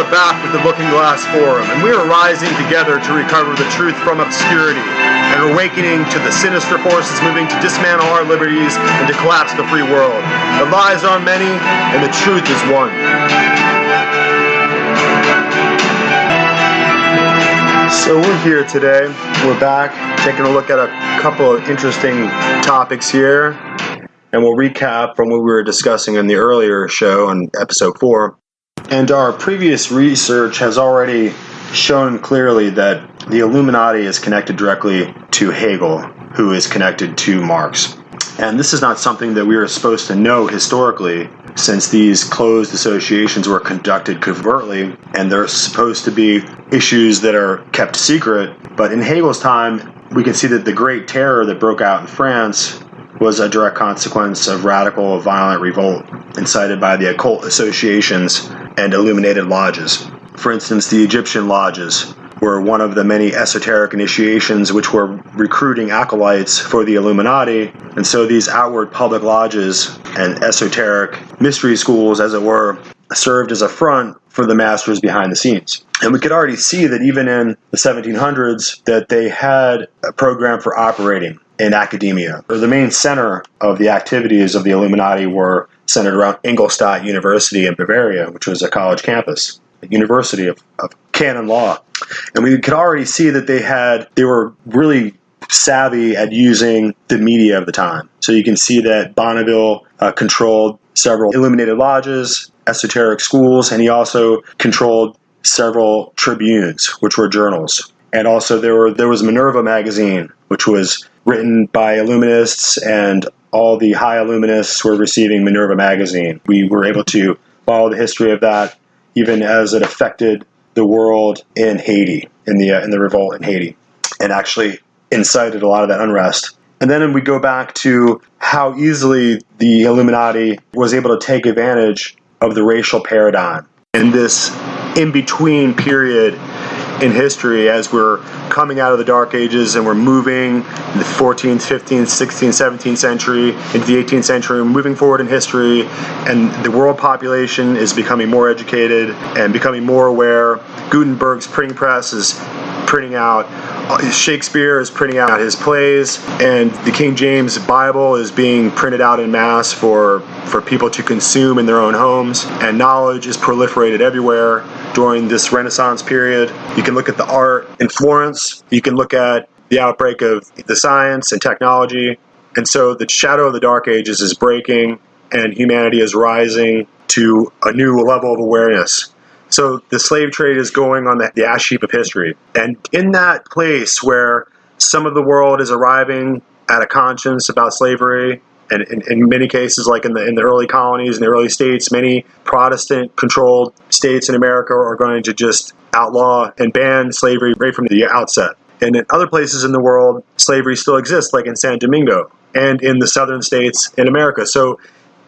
are back with the Looking Glass Forum, and we are rising together to recover the truth from obscurity, and awakening to the sinister forces moving to dismantle our liberties and to collapse the free world. The lies are many, and the truth is one. So we're here today. We're back, taking a look at a couple of interesting topics here, and we'll recap from what we were discussing in the earlier show on episode 4. And our previous research has already shown clearly that the Illuminati is connected directly to Hegel, who is connected to Marx. And this is not something that we are supposed to know historically, since these closed associations were conducted covertly, and they're supposed to be issues that are kept secret. But in Hegel's time, we can see that the Great Terror that broke out in France was a direct consequence of radical, violent revolt incited by the occult associations and illuminated lodges. For instance, the Egyptian lodges were one of the many esoteric initiations which were recruiting acolytes for the Illuminati, and so these outward public lodges and esoteric mystery schools, as it were, served as a front for the masters behind the scenes. And we could already see that even in the 1700s that they had a program for operating in academia. The main center of the activities of the Illuminati were centered around Ingolstadt University in Bavaria, which was a college campus, a university of canon law. And we could already see that they were really savvy at using the media of the time. So you can see that Bonneville controlled several illuminated lodges, esoteric schools, and he also controlled several tribunes, which were journals. And also there was Minerva magazine, which was written by Illuminists, and all the high Illuminists were receiving Minerva magazine. We were able to follow the history of that, even as it affected the world in Haiti, in the revolt in Haiti, and actually incited a lot of that unrest. And then we go back to how easily the Illuminati was able to take advantage of the racial paradigm in this in-between period in history, as we're coming out of the Dark Ages and we're moving in the 14th, 15th, 16th, 17th century into the 18th century, moving forward in history, and the world population is becoming more educated and becoming more aware. Gutenberg's printing press is printing out, Shakespeare is printing out his plays, and the King James Bible is being printed out in mass for people to consume in their own homes, and knowledge is proliferated everywhere during this Renaissance period. You can look at the art in Florence, you can look at the outbreak of the science and technology, and so the shadow of the Dark Ages is breaking, and humanity is rising to a new level of awareness. So the slave trade is going on the ash heap of history. And in that place where some of the world is arriving at a conscience about slavery, and in many cases, like in the early colonies, in the early states, many Protestant-controlled states in America are going to just outlaw and ban slavery right from the outset. And in other places in the world, slavery still exists, like in San Domingo and in the southern states in America. So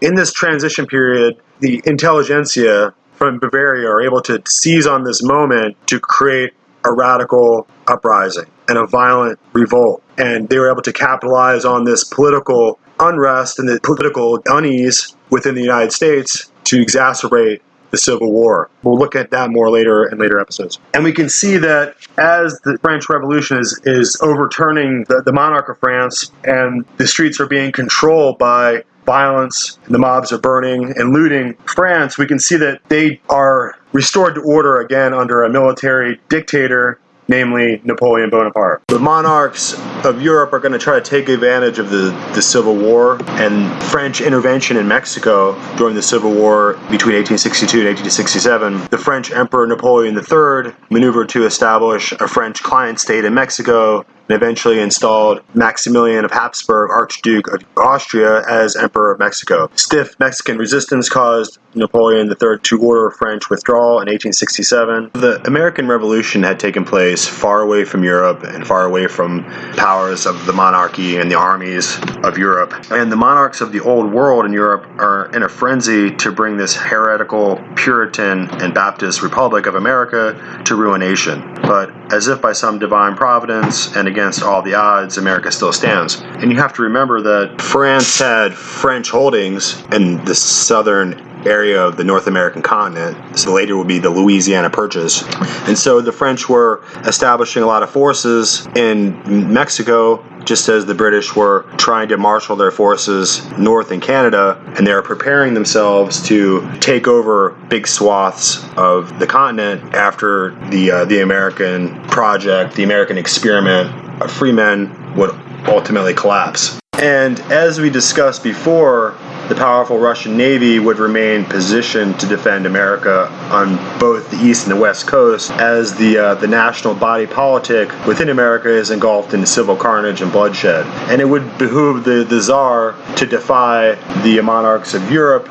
in this transition period, the intelligentsia from Bavaria are able to seize on this moment to create a radical uprising and a violent revolt. And they were able to capitalize on this political unrest and the political unease within the United States to exacerbate the Civil War. We'll look at that more later in later episodes. And we can see that as the French Revolution is overturning the monarch of France, and the streets are being controlled by violence, and the mobs are burning and looting France, we can see that they are restored to order again under a military dictator, namely Napoleon Bonaparte. The monarchs of Europe are going to try to take advantage of the Civil War and French intervention in Mexico during the Civil War between 1862 and 1867. The French Emperor Napoleon III maneuvered to establish a French client state in Mexico, and eventually installed Maximilian of Habsburg, Archduke of Austria, as Emperor of Mexico. Stiff Mexican resistance caused Napoleon III to order French withdrawal in 1867. The American Revolution had taken place far away from Europe and far away from powers of the monarchy and the armies of Europe. And the monarchs of the old world in Europe are in a frenzy to bring this heretical Puritan and Baptist Republic of America to ruination. But as if by some divine providence and against all the odds, America still stands. And you have to remember that France had French holdings in the southern area of the North American continent. So later would be the Louisiana Purchase. And so the French were establishing a lot of forces in Mexico, just as the British were trying to marshal their forces north in Canada, and they were preparing themselves to take over big swaths of the continent after the American project, the American experiment of free men would ultimately collapse. And as we discussed before, the powerful Russian Navy would remain positioned to defend America on both the east and the west coast, as the national body politic within America is engulfed in civil carnage and bloodshed. And it would behoove the Tsar to defy the monarchs of Europe,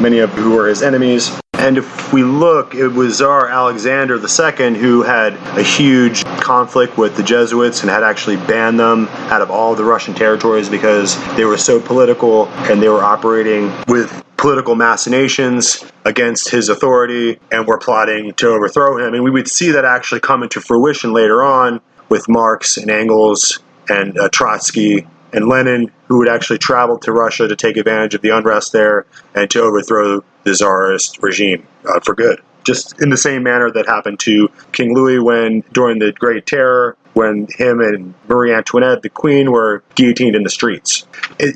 many of who were his enemies. And if we look, it was Tsar Alexander II who had a huge conflict with the Jesuits and had actually banned them out of all of the Russian territories because they were so political and they were operating with political machinations against his authority and were plotting to overthrow him. And we would see that actually come into fruition later on with Marx and Engels and Trotsky and Lenin, who would actually travel to Russia to take advantage of the unrest there and to overthrow the Tsarist regime for good. Just in the same manner that happened to King Louis during the Great Terror, when him and Marie Antoinette, the Queen, were guillotined in the streets.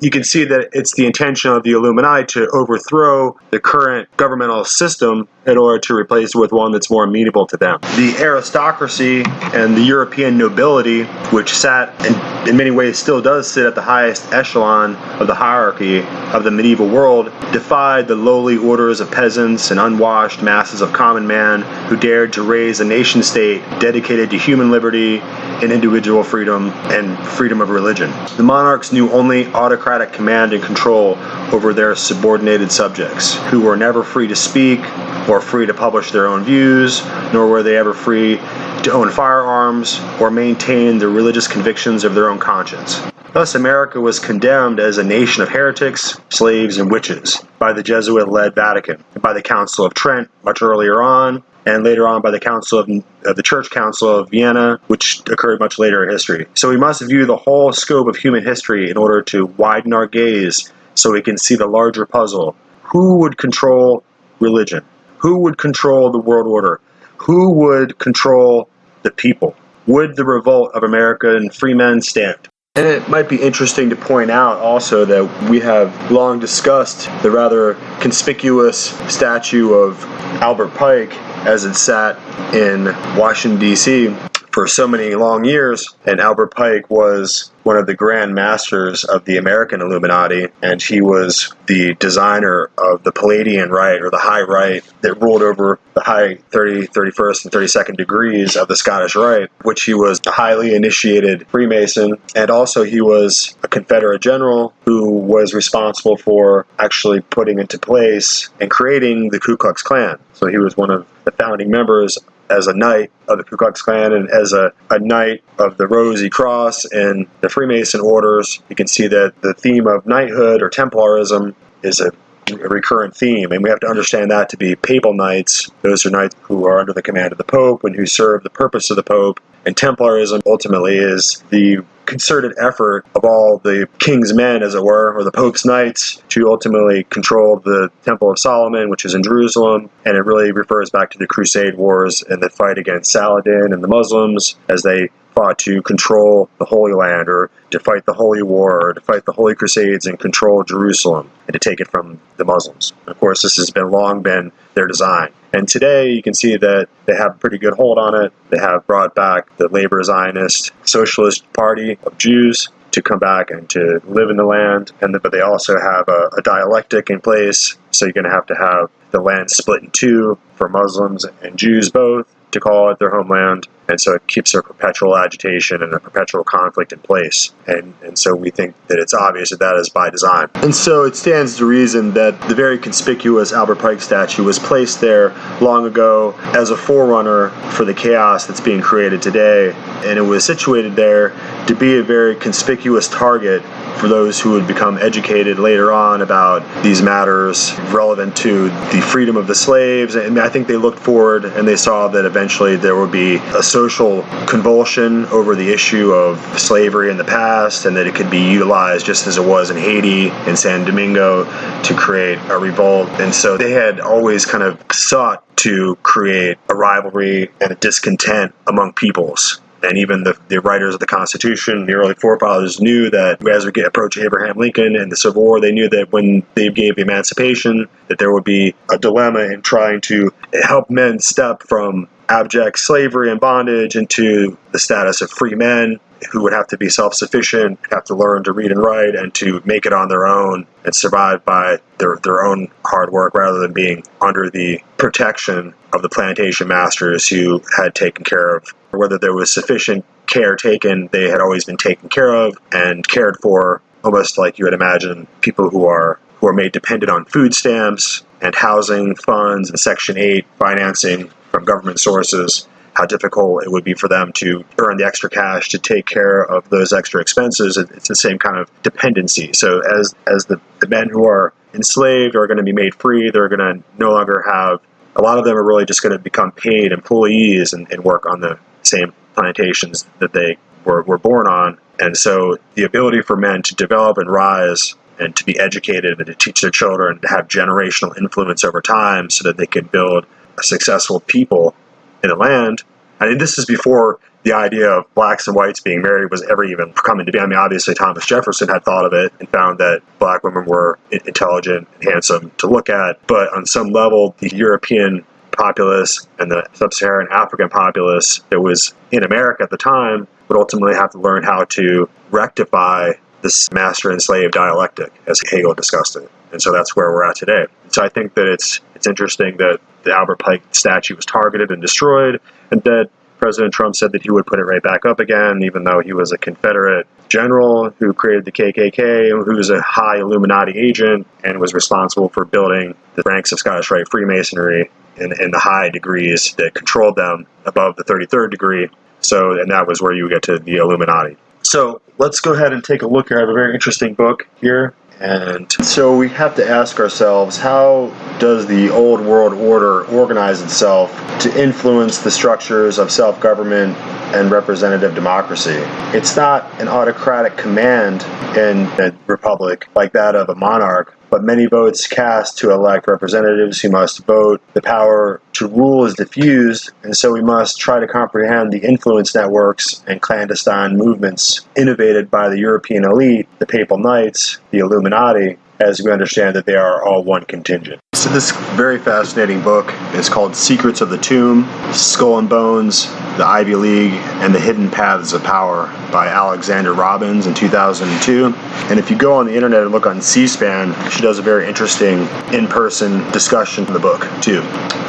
You can see that it's the intention of the Illuminati to overthrow the current governmental system in order to replace it with one that's more amenable to them. The aristocracy and the European nobility, which sat and in many ways still does sit at the highest echelon of the hierarchy of the medieval world, defied the lowly orders of peasants and unwashed masses of common man who dared to raise a nation state dedicated to human liberty and individual freedom and freedom of religion. The monarchs knew only autocratic command and control over their subordinated subjects, who were never free to speak or free to publish their own views, nor were they ever free to own firearms or maintain the religious convictions of their own conscience. Thus, America was condemned as a nation of heretics, slaves, and witches by the Jesuit-led Vatican, by the Council of Trent much earlier on, and later on by the the Church Council of Vienna, which occurred much later in history. So we must view the whole scope of human history in order to widen our gaze so we can see the larger puzzle. Who would control religion? Who would control the world order? Who would control the people? Would the revolt of American freemen stand? And it might be interesting to point out also that we have long discussed the rather conspicuous statue of Albert Pike as it sat in Washington, D.C. for so many long years. And Albert Pike was one of the grand masters of the American Illuminati, and he was the designer of the Palladian Rite, or the High Rite, that ruled over the high 30, 31st, and 32nd degrees of the Scottish Rite, which he was a highly initiated Freemason, and also he was a Confederate general who was responsible for actually putting into place and creating the Ku Klux Klan. So he was one of the founding members as a knight of the Ku Klux Klan and as a knight of the Rosy Cross and the Freemason orders. You can see that the theme of knighthood or Templarism is a recurrent theme, and we have to understand that to be papal knights. Those are knights who are under the command of the Pope and who serve the purpose of the Pope. And Templarism ultimately is the concerted effort of all the king's men, as it were, or the Pope's knights, to ultimately control the Temple of Solomon, which is in Jerusalem. And it really refers back to the Crusade Wars and the fight against Saladin and the Muslims as they fought to control the Holy Land, or to fight the Holy War, or to fight the Holy Crusades and control Jerusalem and to take it from the Muslims. Of course, this has long been their design. And today you can see that they have a pretty good hold on it. They have brought back the labor Zionist Socialist Party of Jews to come back and to live in the land, but they also have a dialectic in place. So you're going to have the land split in two for Muslims and Jews both to call it their homeland. And so it keeps a perpetual agitation and a perpetual conflict in place. And so we think that it's obvious that is by design. And so it stands to reason that the very conspicuous Albert Pike statue was placed there long ago as a forerunner for the chaos that's being created today. And it was situated there to be a very conspicuous target for those who would become educated later on about these matters relevant to the freedom of the slaves. And I think they looked forward and they saw that eventually there would be a social convulsion over the issue of slavery in the past, and that it could be utilized just as it was in Haiti and San Domingo to create a revolt. And so they had always kind of sought to create a rivalry and a discontent among peoples. And even the writers of the Constitution, the early forefathers, knew that as we approach Abraham Lincoln and the Civil War, they knew that when they gave emancipation, that there would be a dilemma in trying to help men step from abject slavery and bondage into the status of free men who would have to be self-sufficient, have to learn to read and write, and to make it on their own and survive by their own hard work rather than being under the protection of the plantation masters who had taken care of, or whether there was sufficient care taken. They had always been taken care of and cared for, almost like you would imagine people who are made dependent on food stamps and housing funds and Section 8 financing from government sources, how difficult it would be for them to earn the extra cash to take care of those extra expenses. It's the same kind of dependency. So as the men who are enslaved are going to be made free, they're going to no longer have, a lot of them are really just going to become paid employees and work on the same plantations that they were born on. And so the ability for men to develop and rise and to be educated and to teach their children, to have generational influence over time so that they can build a successful people in the land. I mean, this is before the idea of blacks and whites being married was ever even coming to be. I mean, obviously Thomas Jefferson had thought of it and found that black women were intelligent and handsome to look at, but on some level, the European populace and the sub-Saharan African populace that was in America at the time would ultimately have to learn how to rectify this master and slave dialectic, as Hegel discussed it. And so that's where we're at today. So I think that it's interesting that the Albert Pike statue was targeted and destroyed, and that President Trump said that he would put it right back up again, even though he was a Confederate general who created the KKK, who was a high Illuminati agent and was responsible for building the ranks of Scottish Rite Freemasonry in the high degrees that controlled them above the 33rd degree. So, and that was where you get to the Illuminati. So let's go ahead and take a look here. I have a very interesting book here. And so we have to ask ourselves, how does the old world order organize itself to influence the structures of self-government and representative democracy? It's not an autocratic command in a republic like that of a monarch, but many votes cast to elect representatives who must vote. The power to rule is diffused, and so we must try to comprehend the influence networks and clandestine movements innovated by the European elite, the Papal Knights, the Illuminati, as we understand that they are all one contingent. So this very fascinating book is called Secrets of the Tomb, Skull and Bones, the Ivy League, and the Hidden Paths of Power by Alexander Robbins in 2002. And if you go on the internet and look on C-SPAN, she does a very interesting in-person discussion of the book too.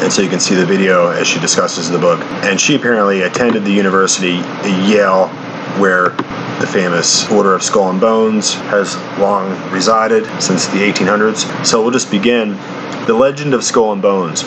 And so you can see the video as she discusses the book. And she apparently attended the university at Yale, where the famous Order of Skull and Bones has long resided since the 1800s. So we'll just begin. The Legend of Skull and Bones.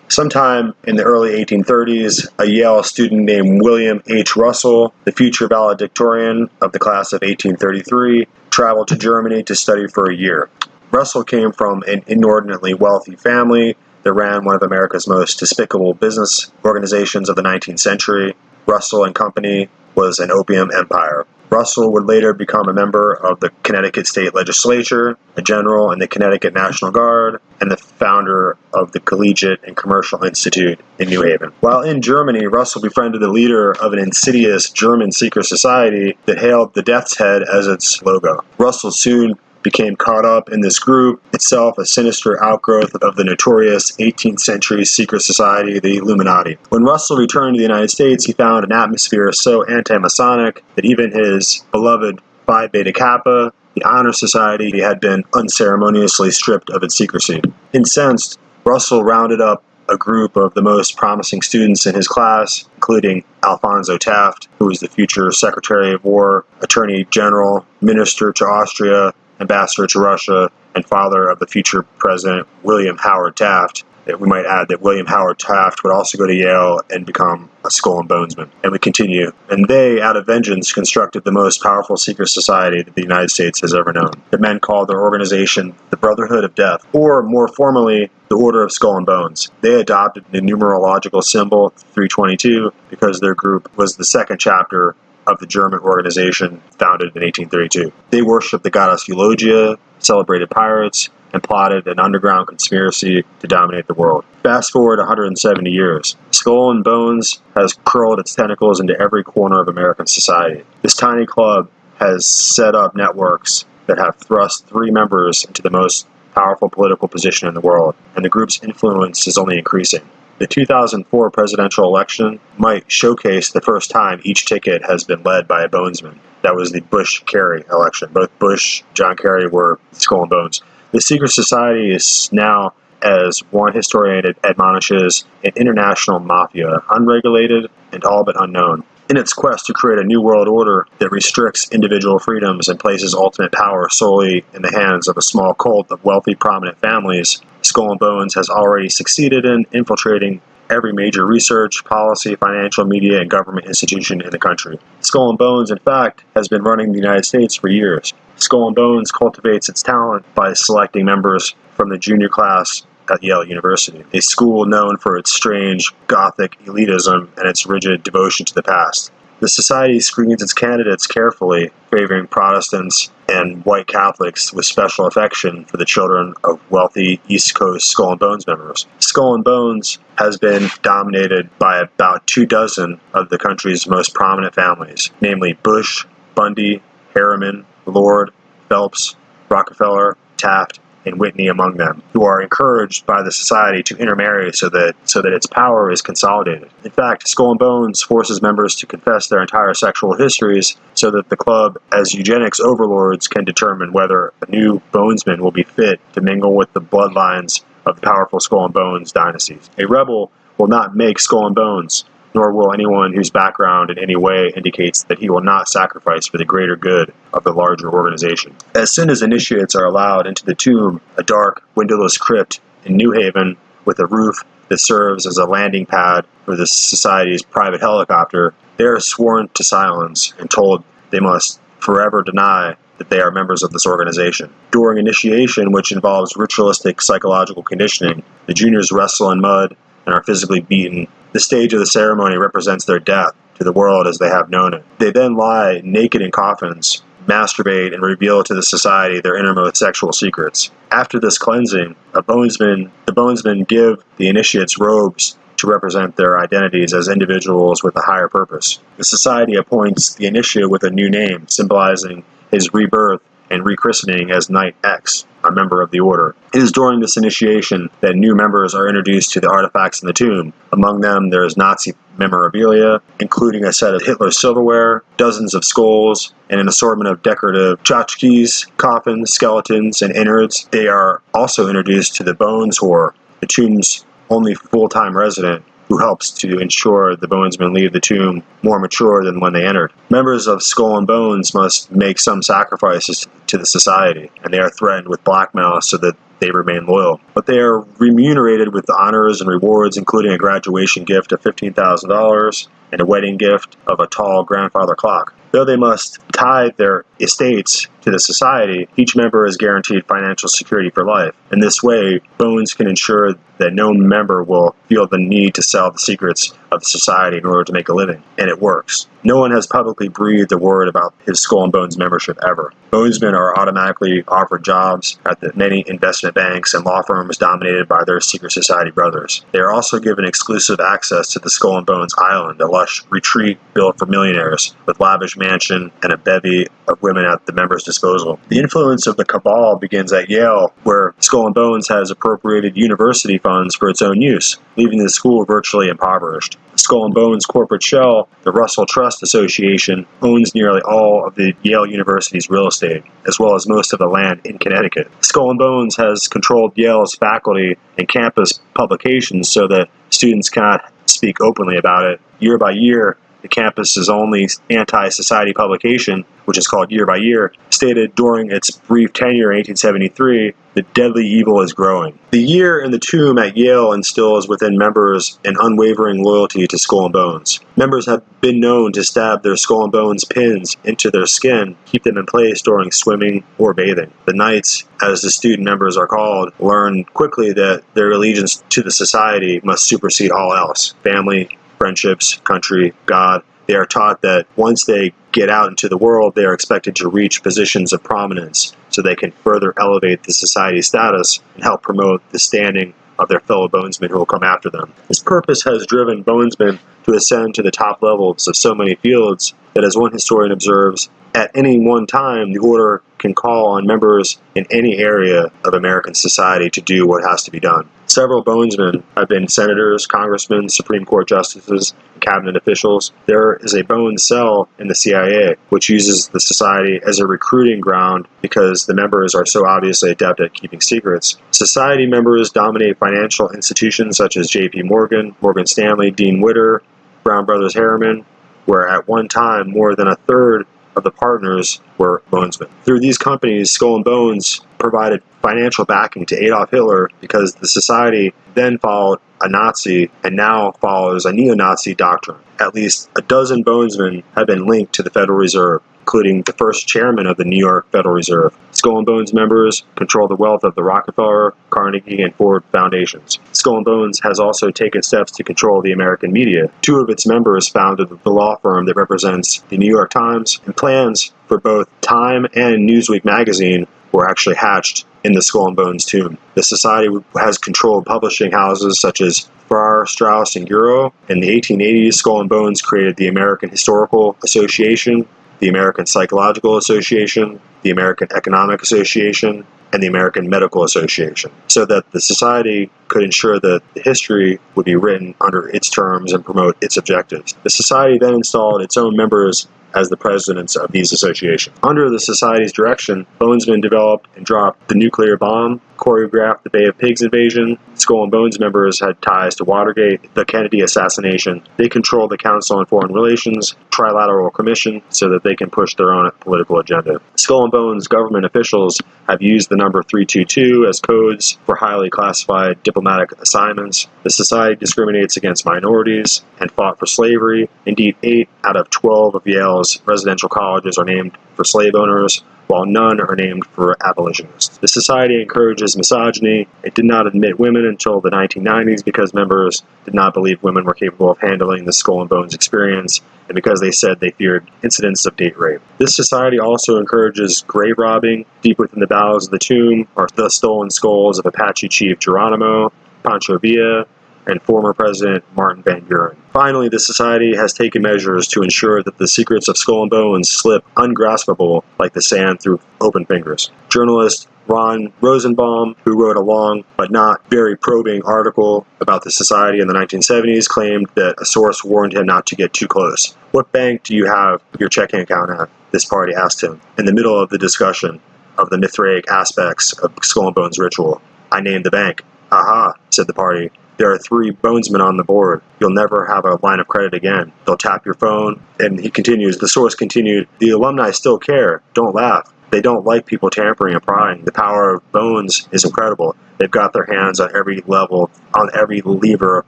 Sometime in the early 1830s, a Yale student named William H. Russell, the future valedictorian of the class of 1833, traveled to Germany to study for a year. Russell came from an inordinately wealthy family that ran one of America's most despicable business organizations of the 19th century. Russell and Company was an opium empire. Russell would later become a member of the Connecticut State Legislature, a general in the Connecticut National Guard, and the founder of the Collegiate and Commercial Institute in New Haven. While in Germany, Russell befriended the leader of an insidious German secret society that hailed the Death's Head as its logo. Russell soon became caught up in this group, itself a sinister outgrowth of the notorious 18th century secret society, the Illuminati. When Russell returned to the United States, he found an atmosphere so anti-Masonic that even his beloved Phi Beta Kappa, the Honor Society, had been unceremoniously stripped of its secrecy. Incensed, Russell rounded up a group of the most promising students in his class, including Alphonso Taft, who was the future Secretary of War, Attorney General, Minister to Austria, Ambassador to Russia, and father of the future President William Howard Taft. We might add that William Howard Taft would also go to Yale and become a Skull and Bonesman. And we continue. And they, out of vengeance, constructed the most powerful secret society that the United States has ever known. The men called their organization the Brotherhood of Death, or more formally, the Order of Skull and Bones. They adopted the numerological symbol 322 because their group was the second chapter of the German organization founded in 1832. They worshipped the goddess Eulogia, celebrated pirates, and plotted an underground conspiracy to dominate the world. Fast forward 170 years. Skull and Bones has curled its tentacles into every corner of American society. This tiny club has set up networks that have thrust 3 members into the most powerful political position in the world, and the group's influence is only increasing. The 2004 presidential election might showcase the first time each ticket has been led by a Bonesman. That was the Bush-Kerry election. Both Bush and John Kerry were Skull and Bones. The secret society is now, as one historian admonishes, an international mafia, unregulated and all but unknown. In its quest to create a new world order that restricts individual freedoms and places ultimate power solely in the hands of a small cult of wealthy, prominent families, Skull and Bones has already succeeded in infiltrating every major research, policy, financial, media, and government institution in the country. Skull and Bones, in fact, has been running the United States for years. Skull and Bones cultivates its talent by selecting members from the junior class at Yale University, a school known for its strange Gothic elitism and its rigid devotion to the past. The society screens its candidates carefully, favoring Protestants and white Catholics with special affection for the children of wealthy East Coast Skull and Bones members. Skull and Bones has been dominated by about 24 of the country's most prominent families, namely Bush, Bundy, Harriman, Lord, Phelps, Rockefeller, Taft, and Whitney among them, who are encouraged by the society to intermarry so that its power is consolidated. In fact, Skull and Bones forces members to confess their entire sexual histories so that the club, as eugenics overlords, can determine whether a new Bonesman will be fit to mingle with the bloodlines of the powerful Skull and Bones dynasties. A rebel will not make Skull and Bones, nor will anyone whose background in any way indicates that he will not sacrifice for the greater good of the larger organization. As soon as initiates are allowed into the tomb, a dark, windowless crypt in New Haven with a roof that serves as a landing pad for the society's private helicopter, they are sworn to silence and told they must forever deny that they are members of this organization. During initiation, which involves ritualistic psychological conditioning, the juniors wrestle in mud and are physically beaten. The stage of the ceremony represents their death to the world as they have known it. They then lie naked in coffins, masturbate, and reveal to the society their innermost sexual secrets. After this cleansing, the Bonesmen give the initiates robes to represent their identities as individuals with a higher purpose. The society appoints the initiate with a new name, symbolizing his rebirth and rechristening as Knight X, a member of the order. It is during this initiation that new members are introduced to the artifacts in the tomb. Among them, there is Nazi memorabilia, including a set of Hitler's silverware, dozens of skulls, and an assortment of decorative tchotchkes, coffins, skeletons, and innards. They are also introduced to the Bones Whore, the tomb's only full-time resident, who helps to ensure the Bonesmen leave the tomb more mature than when they entered. Members of Skull and Bones must make some sacrifices to the society, and they are threatened with blackmail so that they remain loyal. But they are remunerated with honors and rewards, including a graduation gift of $15,000 and a wedding gift of a tall grandfather clock. Though they must tithe their estates to the society, each member is guaranteed financial security for life. In this way, Bones can ensure that no member will feel the need to sell the secrets of the society in order to make a living. And it works. No one has publicly breathed a word about his Skull and Bones membership ever. Bonesmen are automatically offered jobs at the many investment banks and law firms dominated by their secret society brothers. They are also given exclusive access to the Skull and Bones Island, a lush retreat built for millionaires, with lavish mansion and a bevy of women at the members' disposal. The influence of the cabal begins at Yale, where Skull and Bones has appropriated university funds for its own use, leaving the school virtually impoverished. The Skull and Bones corporate shell, the Russell Trust Association, owns nearly all of the Yale University's real estate, as well as most of the land in Connecticut. Skull and Bones has controlled Yale's faculty and campus publications so that students cannot speak openly about it. Year by year, the campus's only anti-society publication, which is called Year by Year, stated during its brief tenure in 1873, the deadly evil is growing. The year in the tomb at Yale instills within members an unwavering loyalty to Skull and Bones. Members have been known to stab their Skull and Bones pins into their skin, keep them in place during swimming or bathing. The Knights, as the student members are called, learn quickly that their allegiance to the society must supersede all else. Family, friendships, country, God. They are taught that once they get out into the world, they are expected to reach positions of prominence so they can further elevate the society's status and help promote the standing of their fellow bonesmen who will come after them. This purpose has driven bonesmen to ascend to the top levels of so many fields that, as one historian observes, at any one time, the order can call on members in any area of American society to do what has to be done. Several bonesmen have been senators, congressmen, Supreme Court justices, and cabinet officials. There is a bones cell in the CIA, which uses the society as a recruiting ground because the members are so obviously adept at keeping secrets. Society members dominate financial institutions such as J.P. Morgan, Morgan Stanley, Dean Witter, Brown Brothers Harriman, where at one time more than a third of the partners were bonesmen. Through these companies, Skull and Bones provided financial backing to Adolf Hitler because the society then followed a Nazi and now follows a neo-Nazi doctrine. At least a dozen bonesmen have been linked to the Federal Reserve, including the first chairman of the New York Federal Reserve. Skull and Bones members control the wealth of the Rockefeller, Carnegie, and Ford foundations. Skull and Bones has also taken steps to control the American media. Two of its members founded the law firm that represents the New York Times, and plans for both Time and Newsweek magazine were actually hatched in the Skull and Bones tomb. The society has controlled publishing houses such as Farrar, Straus, and Euro. In the 1880s, Skull and Bones created the American Historical Association, the American Psychological Association, the American Economic Association, and the American Medical Association, so that the society could ensure that the history would be written under its terms and promote its objectives. The society then installed its own members as the presidents of these associations. Under the society's direction, bonesmen developed and dropped the nuclear bomb, choreographed the Bay of Pigs invasion. Skull and Bones members had ties to Watergate, the Kennedy assassination. They controlled the Council on Foreign Relations, Trilateral Commission, so that they can push their own political agenda. Skull and Bones government officials have used the number 322 as codes for highly classified diplomatic assignments. The society discriminates against minorities and fought for slavery. Indeed, 8 out of 12 of Yale's residential colleges are named for slave owners, while none are named for abolitionists. The society encourages misogyny. It did not admit women until the 1990s because members did not believe women were capable of handling the Skull and Bones experience, and because they said they feared incidents of date rape. This society also encourages grave robbing. Deep within the bowels of the tomb are the stolen skulls of Apache Chief Geronimo, Pancho Villa, and former President Martin Van Buren. Finally, the society has taken measures to ensure that the secrets of Skull and Bones slip ungraspable like the sand through open fingers. Journalist Ron Rosenbaum, who wrote a long but not very probing article about the society in the 1970s, claimed that a source warned him not to get too close. "What bank do you have your checking account at?" this party asked him, in the middle of the discussion of the Mithraic aspects of Skull and Bones ritual. "I named the bank." "Aha," said the party. "There are 3 bonesmen on the board. You'll never have a line of credit again. They'll tap your phone." And he continues, the source continued, "The alumni still care. Don't laugh. They don't like people tampering and prying. The power of Bones is incredible. They've got their hands on every level, on every lever of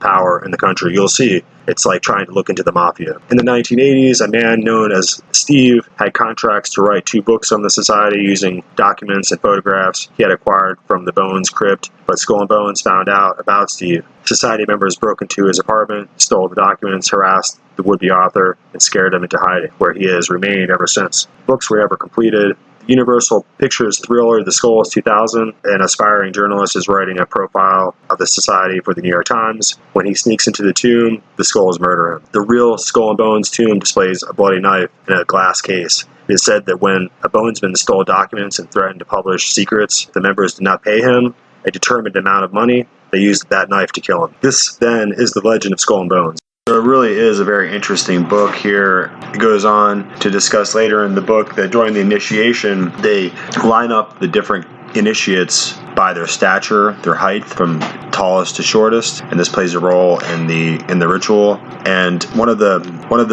power in the country. You'll see. It's like trying to look into the mafia." In the 1980s, a man known as Steve had contracts to write 2 books on the society using documents and photographs he had acquired from the Bones crypt, but Skull and Bones found out about Steve. Society members broke into his apartment, stole the documents, harassed the would-be author, and scared him into hiding, where he has remained ever since. Books were never completed. Universal Pictures thriller The Skull is 2000, an aspiring journalist is writing a profile of the society for the New York Times. When he sneaks into the tomb, the skulls murder him. The real Skull and Bones tomb displays a bloody knife in a glass case. It is said that when a bonesman stole documents and threatened to publish secrets, the members did not pay him a determined amount of money. They used that knife to kill him. This, then, is the legend of Skull and Bones. So it really is a very interesting book here. It goes on to discuss later in the book that during the initiation, they line up the different initiates by their stature, their height, from tallest to shortest, and this plays a role in the ritual. And one of the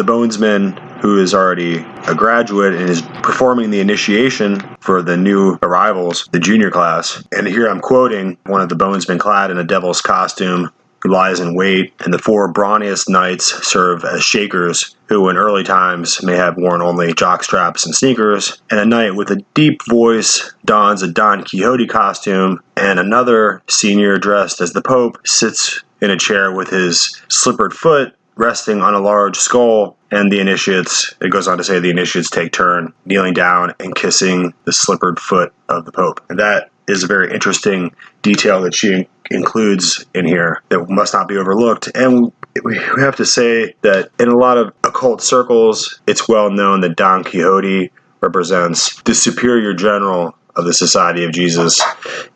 bonesmen, who is already a graduate and is performing the initiation for the new arrivals, the junior class. And here I'm quoting one of the bonesmen clad in a devil's costume, who lies in wait, and the 4 brawniest knights serve as shakers, who in early times may have worn only jockstraps and sneakers, and a knight with a deep voice dons a Don Quixote costume, and another senior dressed as the Pope sits in a chair with his slippered foot resting on a large skull, and it goes on to say the initiates take turn kneeling down and kissing the slippered foot of the Pope. And that is a very interesting detail that she includes in here that must not be overlooked. And we have to say that in a lot of occult circles, it's well known that Don Quixote represents the superior general of the Society of Jesus.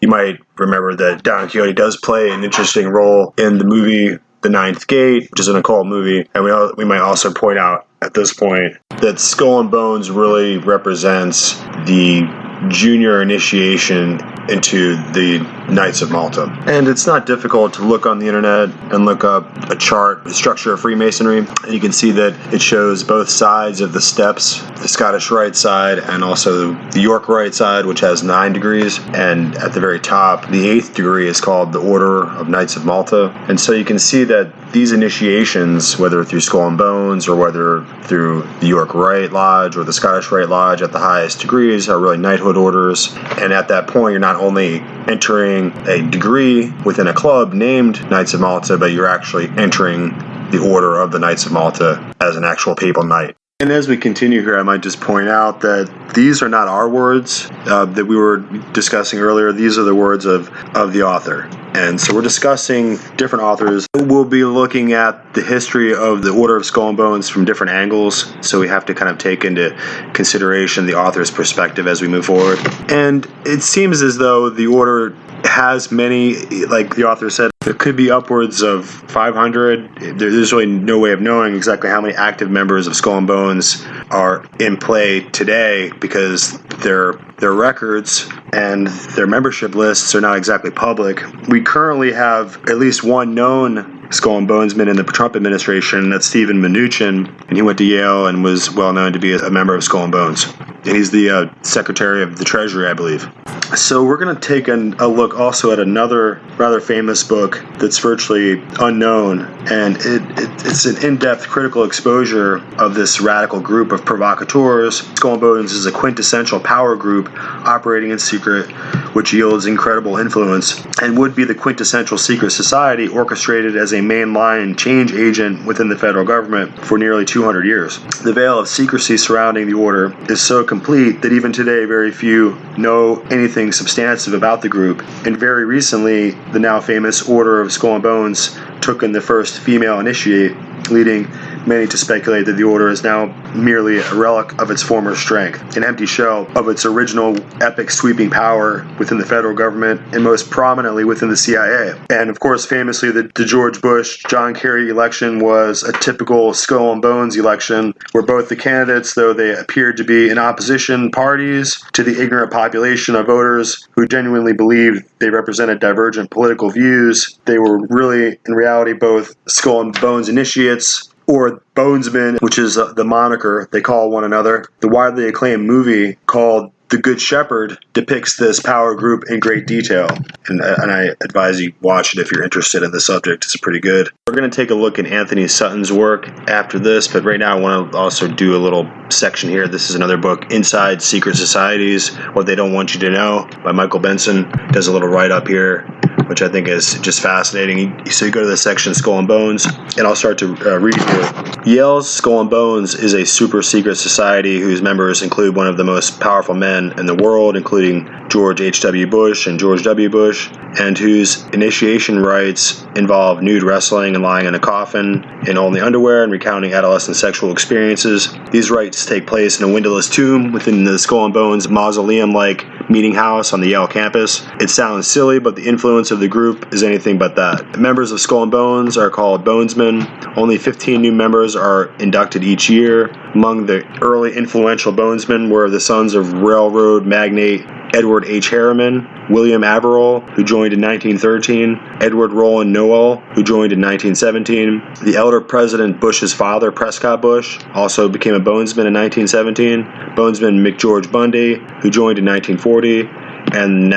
You might remember that Don Quixote does play an interesting role in the movie The Ninth Gate, which is an occult movie. And we might also point out at this point that Skull and Bones really represents the junior initiation into the Knights of Malta. And it's not difficult to look on the internet and look up a chart, the structure of Freemasonry, and you can see that it shows both sides of the steps, the Scottish Rite side and also the York Rite side, which has 9 degrees, and at the very top, the 8th degree is called the Order of Knights of Malta. And so you can see that these initiations, whether through Skull and Bones or whether through the York Rite Lodge or the Scottish Rite Lodge at the highest degrees, are really knighthood orders. And at that point, you're not only entering a degree within a club named Knights of Malta, but you're actually entering the Order of the Knights of Malta as an actual papal knight. And as we continue here, I might just point out that these are not our words that we were discussing earlier. These are the words of the author. And so we're discussing different authors. We'll be looking at the history of the Order of Skull and Bones from different angles. So we have to kind of take into consideration the author's perspective as we move forward. And it seems as though the order has many, like the author said, there could be upwards of 500. There's really no way of knowing exactly how many active members of Skull and Bones are in play today, because their records and their membership lists are not exactly public. We currently have at least one known Skull and Bonesman in the Trump administration. That's Stephen Mnuchin, and he went to Yale and was well known to be a member of Skull and Bones. And he's the Secretary of the Treasury, I believe. So we're going to take a look also at another rather famous book that's virtually unknown, and it's an in-depth critical exposure of this radical group of provocateurs. Skull and Bones is a quintessential power group operating in secret, which yields incredible influence, and would be the quintessential secret society orchestrated as a mainline change agent within the federal government for nearly 200 years. The veil of secrecy surrounding the order is so complete that even today very few know anything substantive about the group, and very recently the now famous Order of Skull and Bones took in the first female initiate, leading many to speculate that the order is now merely a relic of its former strength, an empty shell of its original epic sweeping power within the federal government and most prominently within the CIA. And of course, famously, the George Bush, John Kerry election was a typical Skull and Bones election, where both the candidates, though they appeared to be in opposition parties to the ignorant population of voters who genuinely believed they represented divergent political views, they were really, in reality, both Skull and Bones initiates, or Bonesmen, which is the moniker they call one another. The widely acclaimed movie called The Good Shepherd depicts this power group in great detail, and I advise you watch it if you're interested in the subject. It's pretty good. We're going to take a look at Anthony Sutton's work after this, but right now I want to also do a little section here. This is another book, Inside Secret Societies, What They Don't Want You to Know, by Michael Benson. Does a little write-up here, which I think is just fascinating. So you go to the section Skull and Bones, and I'll start to read here. Yale's Skull and Bones is a super secret society whose members include one of the most powerful men in the world, including George H.W. Bush and George W. Bush, and whose initiation rites involve nude wrestling and lying in a coffin in only underwear and recounting adolescent sexual experiences. These rites take place in a windowless tomb within the Skull and Bones mausoleum-like meeting house on the Yale campus. It sounds silly, but the influence of the group is anything but that. Members of Skull and Bones are called Bonesmen. Only 15 new members are inducted each year. Among the early influential Bonesmen were the sons of railroad magnate Edward H. Harriman, William Averill, who joined in 1913, Edward Rowland Noel, who joined in 1917. The elder President Bush's father, Prescott Bush, also became a bonesman in 1917. Bonesman McGeorge Bundy, who joined in 1940, and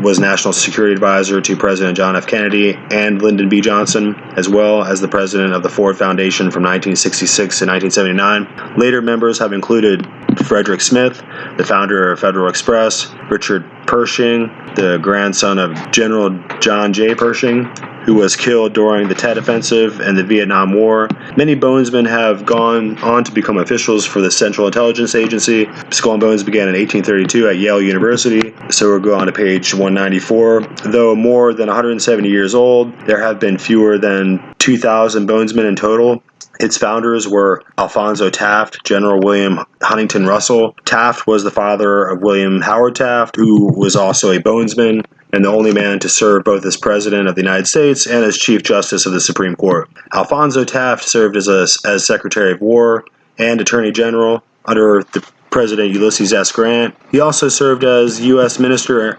was National Security Advisor to President John F. Kennedy and Lyndon B. Johnson, as well as the president of the Ford Foundation from 1966 to 1979. Later members have included Frederick Smith, the founder of Federal Express, Richard Pershing, the grandson of General John J. Pershing, who was killed during the Tet Offensive and the Vietnam War. Many bonesmen have gone on to become officials for the Central Intelligence Agency. Skull and Bones began in 1832 at Yale University, so we'll go on to page 194. Though more than 170 years old, there have been fewer than 2,000 bonesmen in total. Its founders were Alphonso Taft, General William Huntington Russell. Taft was the father of William Howard Taft, who was also a bonesman and the only man to serve both as President of the United States and as Chief Justice of the Supreme Court. Alphonso Taft served as Secretary of War and Attorney General under the President Ulysses S. Grant. He also served as U.S. Minister,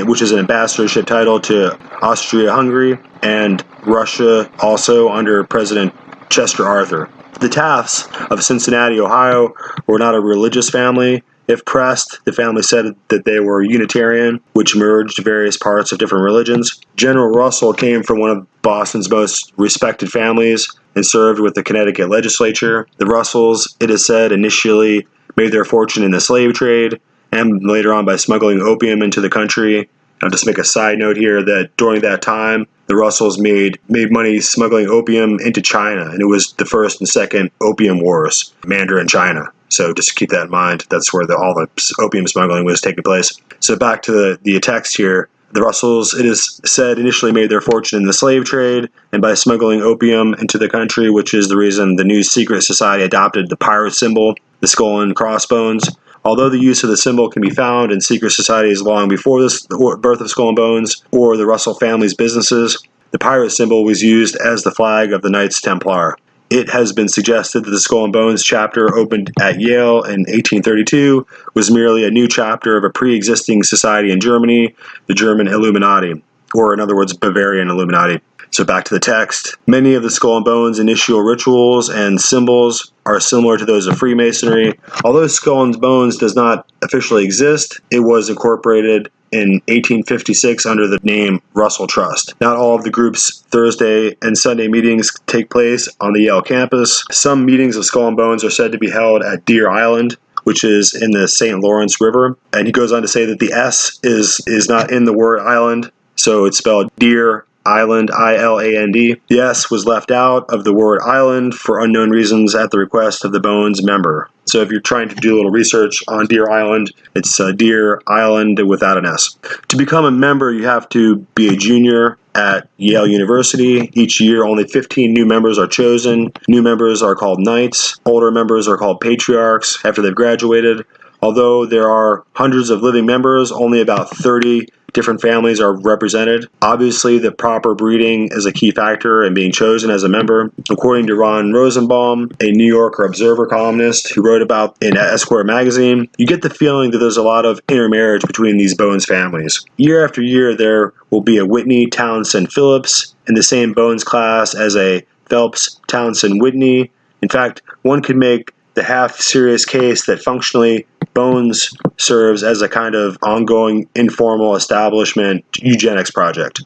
which is an ambassadorship title, to Austria-Hungary and Russia, also under President Chester Arthur. The Tafts of Cincinnati, Ohio, were not a religious family. If pressed, the family said that they were Unitarian, which merged various parts of different religions. General Russell came from one of Boston's most respected families and served with the Connecticut legislature. The Russells, it is said, initially made their fortune in the slave trade and later on by smuggling opium into the country. I'll just make a side note here that during that time, the Russells made money smuggling opium into China, and it was the first and second opium wars, Mandarin China. So just keep that in mind. That's where all the opium smuggling was taking place. So back to the text here. The Russells, it is said, initially made their fortune in the slave trade and by smuggling opium into the country, which is the reason the new secret society adopted the pirate symbol, the skull and crossbones. Although the use of the symbol can be found in secret societies long before the birth of Skull and Bones or the Russell family's businesses, the pirate symbol was used as the flag of the Knights Templar. It has been suggested that the Skull and Bones chapter opened at Yale in 1832 was merely a new chapter of a pre-existing society in Germany, the German Illuminati, or in other words, Bavarian Illuminati. So back to the text. Many of the Skull and Bones initial rituals and symbols are similar to those of Freemasonry. Although Skull and Bones does not officially exist, it was incorporated in 1856 under the name Russell Trust. Not all of the group's Thursday and Sunday meetings take place on the Yale campus. Some meetings of Skull and Bones are said to be held at Deer Island, which is in the St. Lawrence River. And he goes on to say that the S is not in the word island, so it's spelled Deer Island, I-L-A-N-D. The S was left out of the word island for unknown reasons at the request of the Bones member. So if you're trying to do a little research on Deer Island, it's Deer Island without an S. To become a member, you have to be a junior at Yale University. Each year, only 15 new members are chosen. New members are called knights. Older members are called patriarchs after they've graduated. Although there are hundreds of living members, only about 30 different families are represented. Obviously, the proper breeding is a key factor in being chosen as a member. According to Ron Rosenbaum, a New Yorker Observer columnist who wrote about in Esquire magazine, you get the feeling that there's a lot of intermarriage between these Bones families. Year after year, there will be a Whitney Townsend Phillips in the same Bones class as a Phelps Townsend Whitney. In fact, one could make the half-serious case that functionally Bones serves as a kind of ongoing informal establishment eugenics project,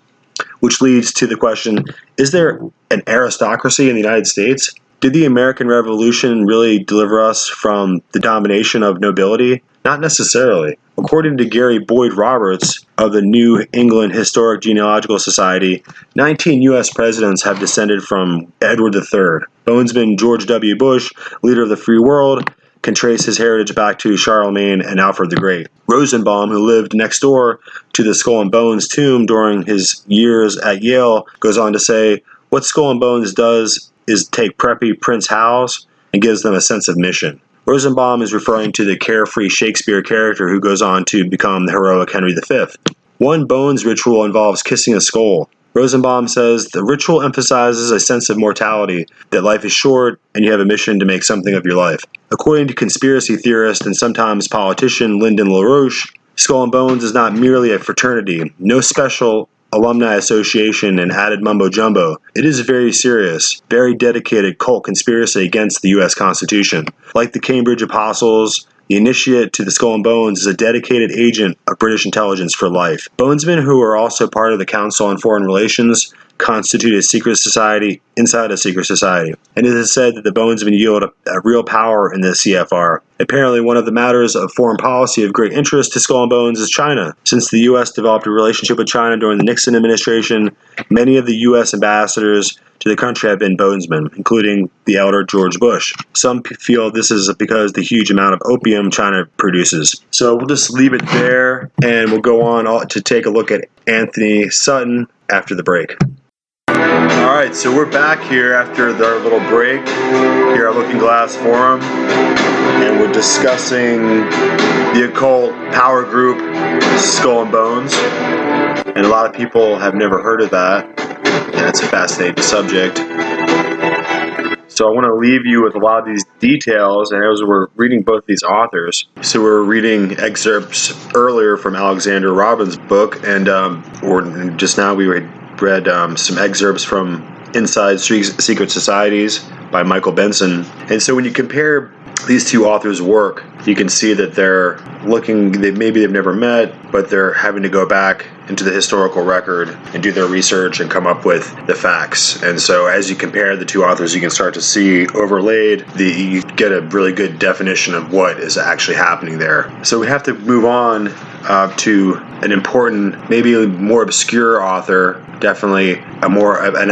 which leads to the question, is there an aristocracy in the United States? Did the American Revolution really deliver us from the domination of nobility? Not necessarily. According to Gary Boyd Roberts of the New England Historic Genealogical Society, 19 U.S. presidents have descended from Edward III. Bonesman George W. Bush, leader of the free world, can trace his heritage back to Charlemagne and Alfred the Great. Rosenbaum, who lived next door to the Skull and Bones tomb during his years at Yale, goes on to say, what Skull and Bones does is take preppy Prince Hals and gives them a sense of mission. Rosenbaum is referring to the carefree Shakespeare character who goes on to become the heroic Henry V. One Bones ritual involves kissing a skull. Rosenbaum says the ritual emphasizes a sense of mortality, that life is short and you have a mission to make something of your life. According to conspiracy theorist and sometimes politician Lyndon LaRoche, Skull and Bones is not merely a fraternity, no special alumni association and added mumbo-jumbo. It is a very serious, very dedicated cult conspiracy against the U.S. Constitution. Like the Cambridge Apostles, the initiate to the Skull and Bones is a dedicated agent of British intelligence for life. Bonesmen, who are also part of the Council on Foreign Relations, constitute a secret society inside a secret society. And it is said that the Bonesmen yield a real power in the CFR. Apparently, one of the matters of foreign policy of great interest to Skull and Bones is China. Since the U.S. developed a relationship with China during the Nixon administration, many of the U.S. ambassadors to the country have been Bonesmen, including the elder George Bush. Some feel this is because the huge amount of opium China produces. So we'll just leave it there, and we'll go on to take a look at Anthony Sutton after the break. All right, so we're back here after our little break here at Looking Glass Forum, and we're discussing the occult power group Skull and Bones. And a lot of people have never heard of that, and it's a fascinating subject. So I want to leave you with a lot of these details, and as we're reading both these authors, so we're reading excerpts earlier from Alexander Robbins' book, and just now we read some excerpts from Inside Secret Societies by Michael Benson. And so when you compare these two authors' work, you can see that maybe they've never met, but they're having to go back into the historical record and do their research and come up with the facts. And so as you compare the two authors, you can start to see overlaid, you get a really good definition of what is actually happening there. So we have to move on to an important, maybe more obscure author, definitely an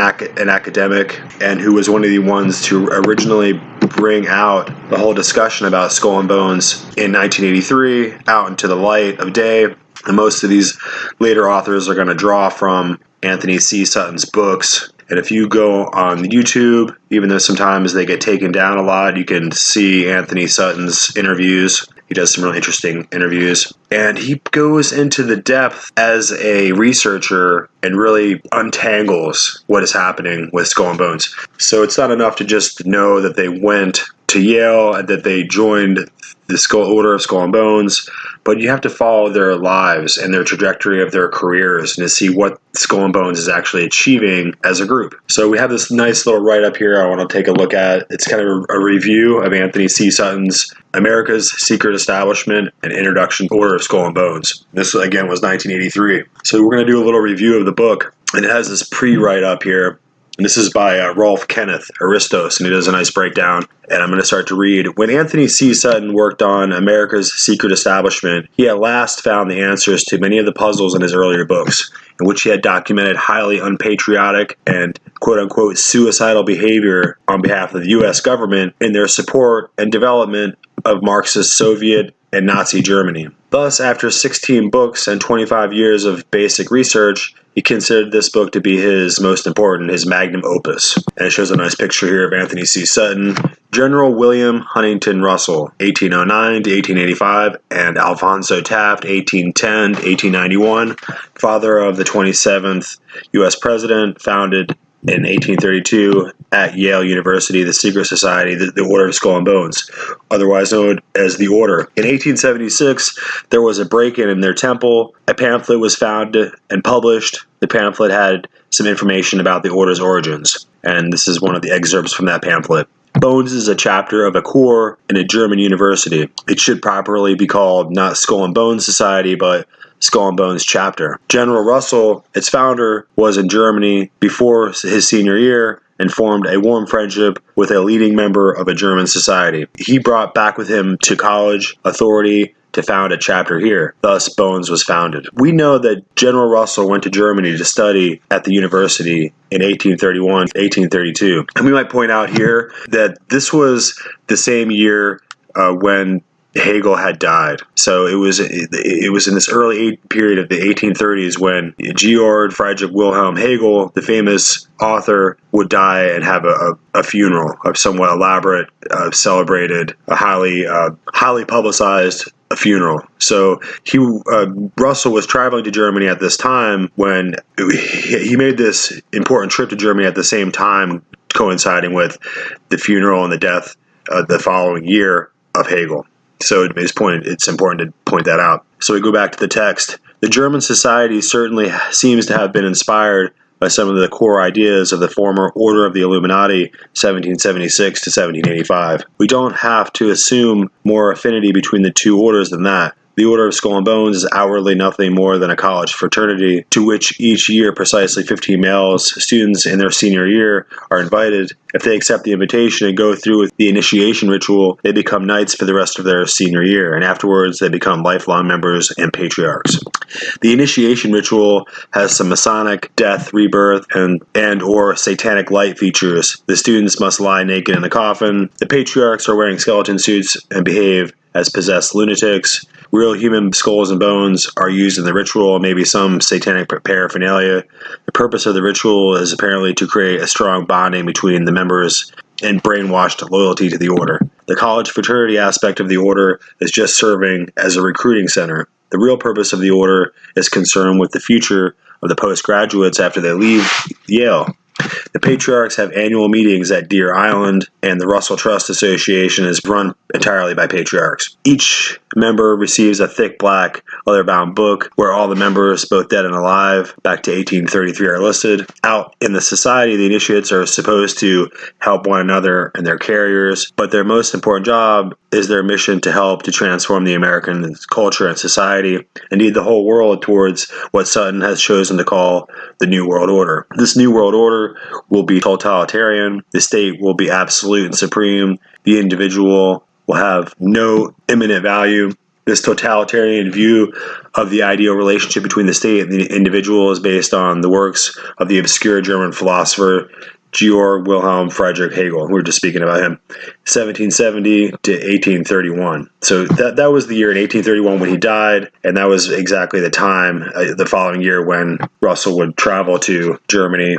academic, and who was one of the ones to originally bring out the whole discussion about Skull and Bones in 1983 out into the light of day. And most of these later authors are going to draw from Anthony C. Sutton's books. And if you go on YouTube, even though sometimes they get taken down a lot, you can see Anthony Sutton's interviews. He does some really interesting interviews. And he goes into the depth as a researcher and really untangles what is happening with Skull and Bones. So it's not enough to just know that they went to Yale and that they joined the Order of Skull and Bones, but you have to follow their lives and their trajectory of their careers and to see what Skull and Bones is actually achieving as a group. So we have this nice little write-up here I want to take a look at. It's kind of a review of Anthony C. Sutton's America's Secret Establishment and Introduction to Order of Skull and Bones. This, again, was 1983. So we're going to do a little review of the book, and it has this pre-write-up here. And this is by Rolf Kenneth Aristos, and he does a nice breakdown. And I'm going to start to read. When Anthony C. Sutton worked on America's Secret Establishment, he at last found the answers to many of the puzzles in his earlier books, in which he had documented highly unpatriotic and quote-unquote suicidal behavior on behalf of the U.S. government in their support and development of Marxist Soviet and Nazi Germany. Thus, after 16 books and 25 years of basic research, he considered this book to be his most important, his magnum opus. And it shows a nice picture here of Anthony C. Sutton, General William Huntington Russell, 1809 to 1885, and Alphonso Taft, 1810 to 1891, father of the 27th U.S. president, founded in 1832 at Yale University, the secret society, the Order of Skull and Bones, otherwise known as the Order. In 1876, there was a break-in in their temple. A pamphlet was found and published. The pamphlet had some information about the Order's origins, and this is one of the excerpts from that pamphlet. Bones is a chapter of a corps in a German university. It should properly be called not Skull and Bones Society, but Skull and Bones Chapter. General Russell, its founder, was in Germany before his senior year and formed a warm friendship with a leading member of a German society. He brought back with him to college authority to found a chapter here. Thus, Bones was founded. We know that General Russell went to Germany to study at the university in 1831, 1832. And we might point out here that this was the same year when Hegel had died. So it was in this early period of the 1830s when Georg Friedrich Wilhelm Hegel, the famous author, would die and have a funeral, a somewhat elaborate, celebrated, a highly publicized funeral. So Russell was traveling to Germany at this time when he made this important trip to Germany at the same time, coinciding with the funeral and the death the following year of Hegel. So it's important to point that out. So we go back to the text. The German society certainly seems to have been inspired by some of the core ideas of the former Order of the Illuminati, 1776 to 1785. We don't have to assume more affinity between the two orders than that. The Order of Skull and Bones is outwardly nothing more than a college fraternity to which each year precisely 15 males, students in their senior year, are invited. If they accept the invitation and go through with the initiation ritual, they become knights for the rest of their senior year, and afterwards they become lifelong members and patriarchs. The initiation ritual has some Masonic death, rebirth, and or satanic light features. The students must lie naked in the coffin. The patriarchs are wearing skeleton suits and behave as possessed lunatics. Real human skulls and bones are used in the ritual, maybe some satanic paraphernalia. The purpose of the ritual is apparently to create a strong bonding between the members and brainwashed loyalty to the order. The college fraternity aspect of the order is just serving as a recruiting center. The real purpose of the order is concerned with the future of the postgraduates after they leave Yale. The patriarchs have annual meetings at Deer Island, and the Russell Trust Association is run entirely by patriarchs. Each member receives a thick black leather-bound book where all the members, both dead and alive, back to 1833, are listed. Out in the society, the initiates are supposed to help one another and their carriers, but their most important job is their mission to help to transform the American culture and society, indeed the whole world, towards what Sutton has chosen to call the New World Order. This New World Order will be totalitarian, the state will be absolute and supreme, the individual will have no immanent value. This totalitarian view of the ideal relationship between the state and the individual is based on the works of the obscure German philosopher Georg Wilhelm Friedrich Hegel. We were just speaking about him. 1770 to 1831. So that was the year in 1831 when he died, and that was exactly the time, the following year, when Russell would travel to Germany,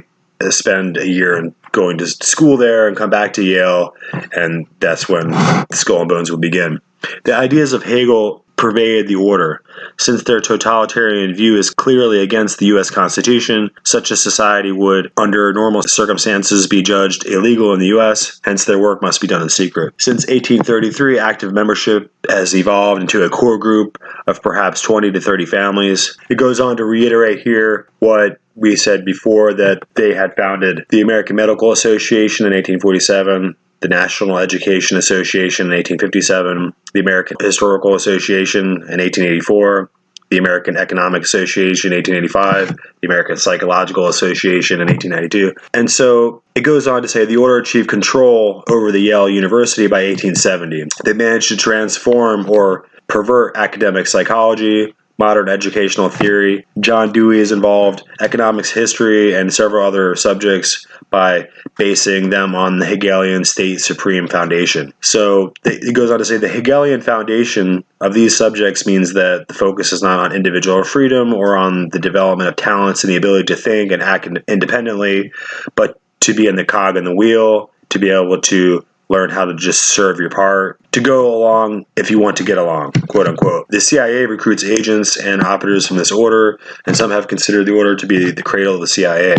spend a year going to school there and come back to Yale, and that's when Skull and Bones would begin. The ideas of Hegel pervade the order. Since their totalitarian view is clearly against the U.S. Constitution, such a society would, under normal circumstances, be judged illegal in the U.S., hence their work must be done in secret. Since 1833, active membership has evolved into a core group of perhaps 20 to 30 families. It goes on to reiterate here what we said before, that they had founded the American Medical Association in 1847, the National Education Association in 1857, the American Historical Association in 1884, the American Economic Association in 1885, the American Psychological Association in 1892. And so it goes on to say the order achieved control over the Yale University by 1870. They managed to transform or pervert academic psychology, modern educational theory. John Dewey is involved, economics, history, and several other subjects by basing them on the Hegelian state supreme foundation. So it goes on to say the Hegelian foundation of these subjects means that the focus is not on individual freedom or on the development of talents and the ability to think and act independently, but to be in the cog in the wheel, to be able to learn how to just serve your part, to go along if you want to get along, quote unquote. The CIA recruits agents and operatives from this order, and some have considered the order to be the cradle of the CIA.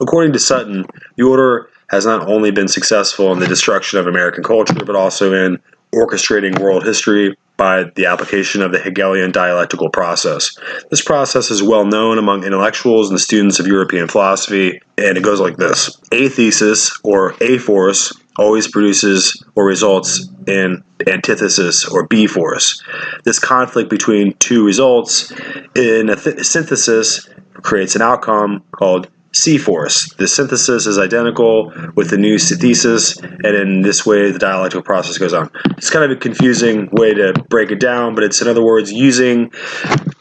According to Sutton, the order has not only been successful in the destruction of American culture, but also in orchestrating world history by the application of the Hegelian dialectical process. This process is well known among intellectuals and students of European philosophy, and it goes like this. A thesis, or A force, always produces or results in antithesis, or B force. This conflict between two results in a synthesis creates an outcome called C force. The synthesis is identical with the new thesis, and in this way the dialectical process goes on. It's kind of a confusing way to break it down, but it's, in other words, using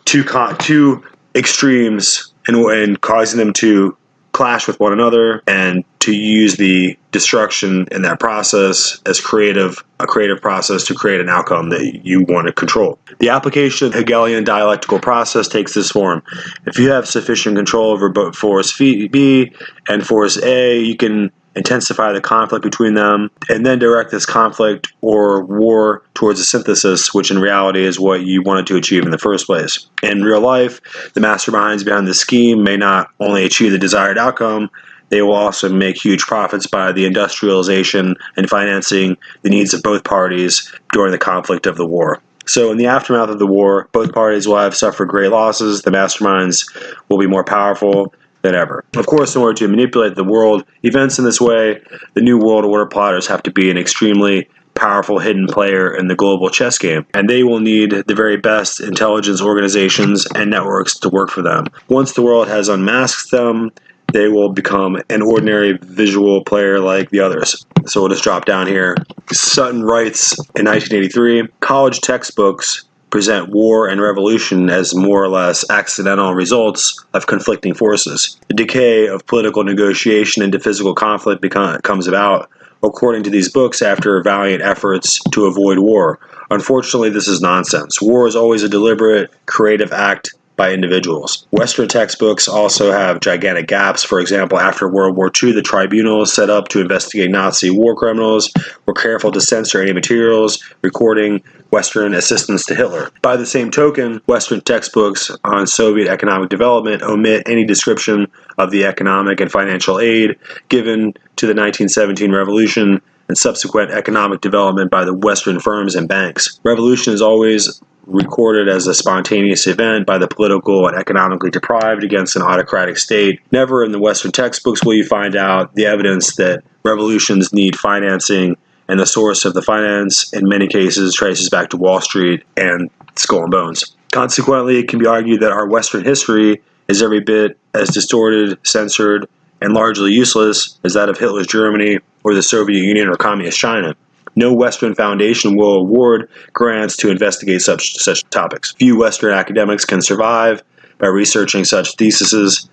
two extremes and causing them to clash with one another, and to use the destruction in that process as a creative process to create an outcome that you want to control. The application of the Hegelian dialectical process takes this form. If you have sufficient control over both force B and force A, you can intensify the conflict between them, and then direct this conflict or war towards a synthesis, which in reality is what you wanted to achieve in the first place. In real life, the masterminds behind the scheme may not only achieve the desired outcome, they will also make huge profits by the industrialization and financing the needs of both parties during the conflict of the war. So in the aftermath of the war, both parties will have suffered great losses. The masterminds will be more powerful than ever. Of course, in order to manipulate the world events in this way, the New World Order plotters have to be an extremely powerful hidden player in the global chess game, and they will need the very best intelligence organizations and networks to work for them. Once the world has unmasked them, they will become an ordinary visual player like the others. So we'll just drop down here. Sutton writes in 1983, college textbooks present war and revolution as more or less accidental results of conflicting forces. The decay of political negotiation into physical conflict comes about, according to these books, after valiant efforts to avoid war. Unfortunately, this is nonsense. War is always a deliberate, creative act by individuals. Western textbooks also have gigantic gaps. For example, after World War II, the tribunals set up to investigate Nazi war criminals were careful to censor any materials recording Western assistance to Hitler. By the same token, Western textbooks on Soviet economic development omit any description of the economic and financial aid given to the 1917 revolution and subsequent economic development by the Western firms and banks. Revolution is always recorded as a spontaneous event by the political and economically deprived against an autocratic state. Never in the Western textbooks will you find out the evidence that revolutions need financing, and the source of the finance in many cases traces back to Wall Street and Skull and Bones. Consequently, it can be argued that our Western history is every bit as distorted, censored, and largely useless as that of Hitler's Germany or the Soviet Union or Communist China. No Western foundation will award grants to investigate such topics. Few Western academics can survive by researching such theses,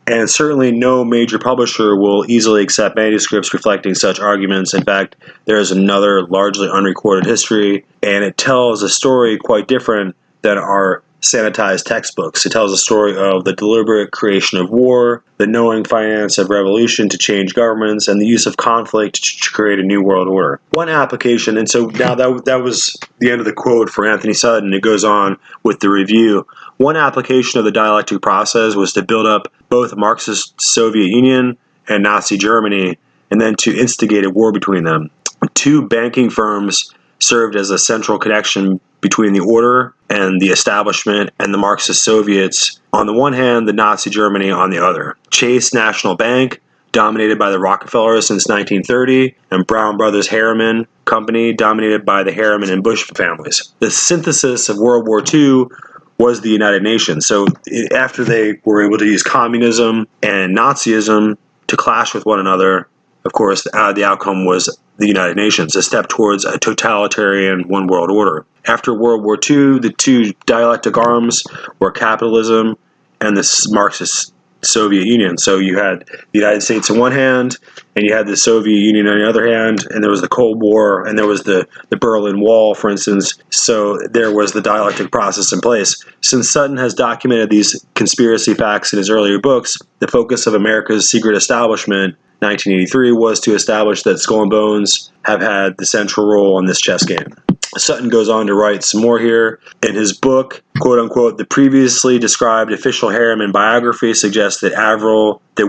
and certainly no major publisher will easily accept manuscripts reflecting such arguments. In fact, there is another largely unrecorded history, and it tells a story quite different than our sanitized textbooks. It tells a story of the deliberate creation of war, the knowing finance of revolution to change governments, and the use of conflict to create a new world order. One application, and so now that was the end of the quote for Anthony Sutton. It goes on with the review. One application of the dialectic process was to build up both Marxist Soviet Union and Nazi Germany, and then to instigate a war between them. Two banking firms served as a central connection between the order and the establishment and the Marxist Soviets on the one hand, the Nazi Germany on the other. Chase National Bank, dominated by the Rockefellers since 1930, and Brown Brothers Harriman Company, dominated by the Harriman and Bush families. The synthesis of World War II was the United Nations. So after they were able to use communism and Nazism to clash with one another, of course, the outcome was the United Nations, a step towards a totalitarian one world order. After World War II, the two dialectic arms were capitalism and the Marxist Soviet Union. So you had the United States on one hand, and you had the Soviet Union on the other hand, and there was the Cold War, and there was the Berlin Wall, for instance. So there was the dialectic process in place. Since Sutton has documented these conspiracy facts in his earlier books, the focus of America's secret establishment, 1983, was to establish that Skull and Bones have had the central role in this chess game. Sutton goes on to write some more here. In his book, quote-unquote, the previously described official Harriman biography suggests that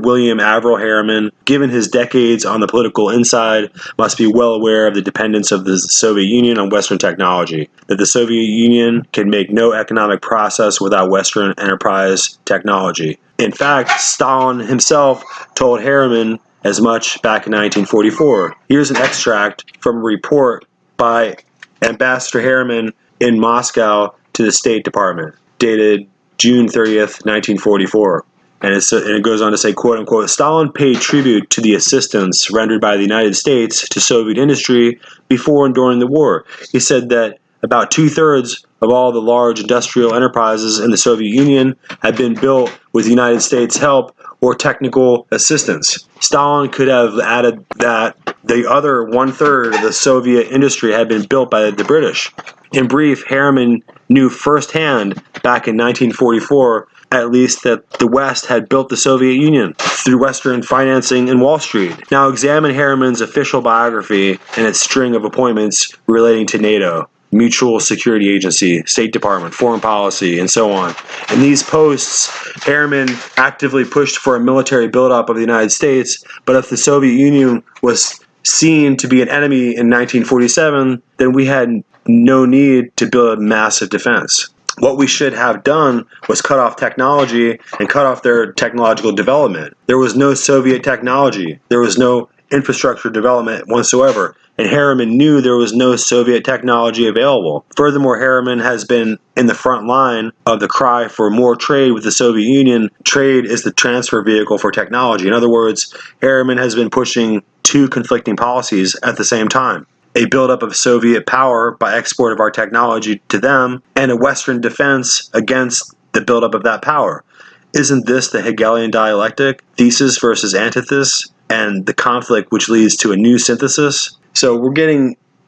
William Averell Harriman, given his decades on the political inside, must be well aware of the dependence of the Soviet Union on Western technology, that the Soviet Union can make no economic process without Western enterprise technology. In fact, Stalin himself told Harriman as much back in 1944. Here's an extract from a report by Ambassador Harriman in Moscow to the State Department, dated June 30th, 1944. And it goes on to say, quote unquote, Stalin paid tribute to the assistance rendered by the United States to Soviet industry before and during the war. He said that about 2/3 of all the large industrial enterprises in the Soviet Union had been built with the United States' help or technical assistance. Stalin could have added that the other 1/3 of the Soviet industry had been built by the British. In brief, Harriman knew firsthand back in 1944 at least that the West had built the Soviet Union through Western financing and Wall Street. Now examine Harriman's official biography and its string of appointments relating to NATO, Mutual Security Agency, State Department, Foreign Policy, and so on. In these posts, Harriman actively pushed for a military buildup of the United States, but if the Soviet Union was seen to be an enemy in 1947, then we had no need to build a massive defense. What we should have done was cut off technology and cut off their technological development. There was no Soviet technology. There was no infrastructure development whatsoever. And Harriman knew there was no Soviet technology available. Furthermore, Harriman has been in the front line of the cry for more trade with the Soviet Union. Trade is the transfer vehicle for technology. In other words, Harriman has been pushing two conflicting policies at the same time: a buildup of Soviet power by export of our technology to them, and a Western defense against the buildup of that power. Isn't this the Hegelian dialectic, thesis versus antithesis, and the conflict which leads to a new synthesis? So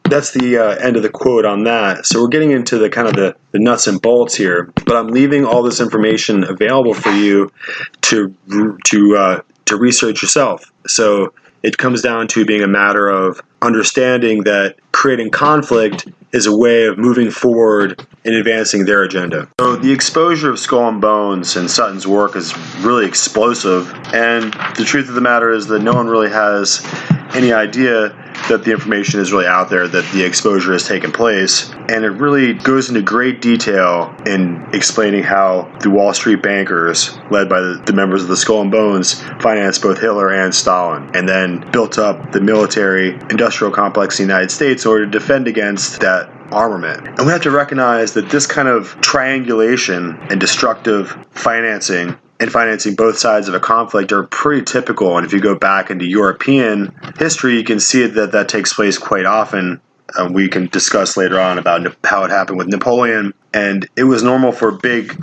that's the end of the quote on that. So we're getting into the kind of the nuts and bolts here, but I'm leaving all this information available for you to research yourself. So it comes down to being a matter of understanding that creating conflict is a way of moving forward and advancing their agenda. So the exposure of Skull and Bones and Sutton's work is really explosive, and the truth of the matter is that no one really has any idea that the information is really out there, that the exposure has taken place. And it really goes into great detail in explaining how the Wall Street bankers, led by the members of the Skull and Bones, financed both Hitler and Stalin, and then built up the military industrial complex in the United States in order to defend against that armament. And we have to recognize that this kind of triangulation and destructive financing and financing both sides of a conflict are pretty typical. And if you go back into European history, you can see that takes place quite often. We can discuss later on about how it happened with Napoleon. And it was normal for big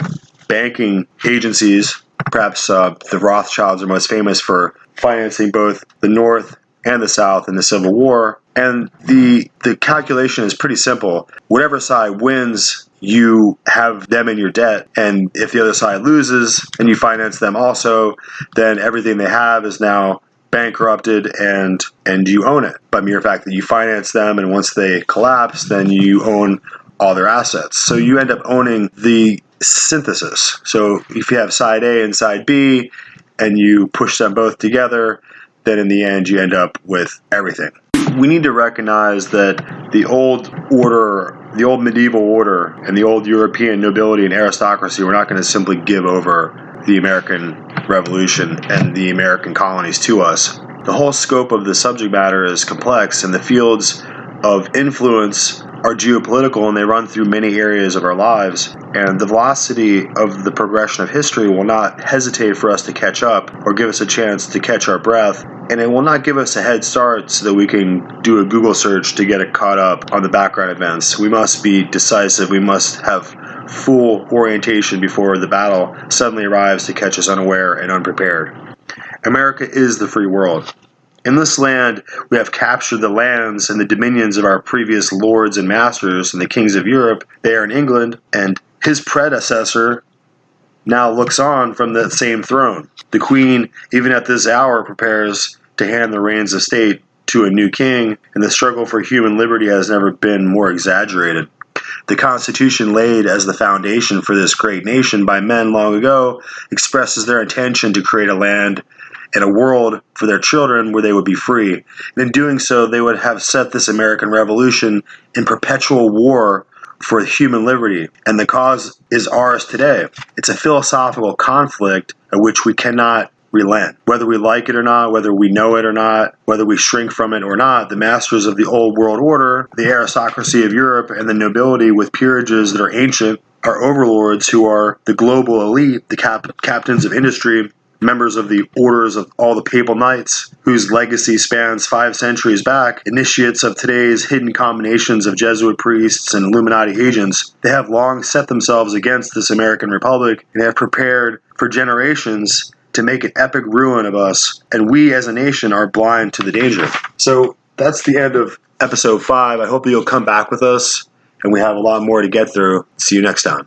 banking agencies, perhaps the Rothschilds are most famous for financing both the North and the South in the Civil War. And the calculation is pretty simple. Whatever side wins, you have them in your debt, and if the other side loses and you finance them also, then everything they have is now bankrupted and you own it by mere fact that you finance them, and once they collapse, then you own all their assets. So you end up owning the synthesis. So if you have side A and side B and you push them both together, then in the end you end up with everything. We need to recognize that the old order, the old medieval order, and the old European nobility and aristocracy were not going to simply give over the American Revolution and the American colonies to us. The whole scope of the subject matter is complex, and the fields of influence are geopolitical, and they run through many areas of our lives. And the velocity of the progression of history will not hesitate for us to catch up or give us a chance to catch our breath. And it will not give us a head start so that we can do a Google search to get it caught up on the background events. We must be decisive. We must have full orientation before the battle suddenly arrives to catch us unaware and unprepared. America is the free world. In this land, we have captured the lands and the dominions of our previous lords and masters and the kings of Europe. They are in England, and his predecessor now looks on from that same throne. The Queen, even at this hour, prepares to hand the reins of state to a new king, and the struggle for human liberty has never been more exaggerated. The Constitution laid as the foundation for this great nation by men long ago expresses their intention to create a land and a world for their children where they would be free. And in doing so, they would have set this American Revolution in perpetual war for human liberty. And the cause is ours today. It's a philosophical conflict at which we cannot relent. Whether we like it or not, whether we know it or not, whether we shrink from it or not, the masters of the old world order, the aristocracy of Europe, and the nobility with peerages that are ancient, our overlords who are the global elite, the captains of industry, members of the orders of all the papal knights, whose legacy spans 5 centuries back, initiates of today's hidden combinations of Jesuit priests and Illuminati agents. They have long set themselves against this American Republic and have prepared for generations to make an epic ruin of us, and we as a nation are blind to the danger. So that's the end of episode 5. I hope that you'll come back with us, and we have a lot more to get through. See you next time.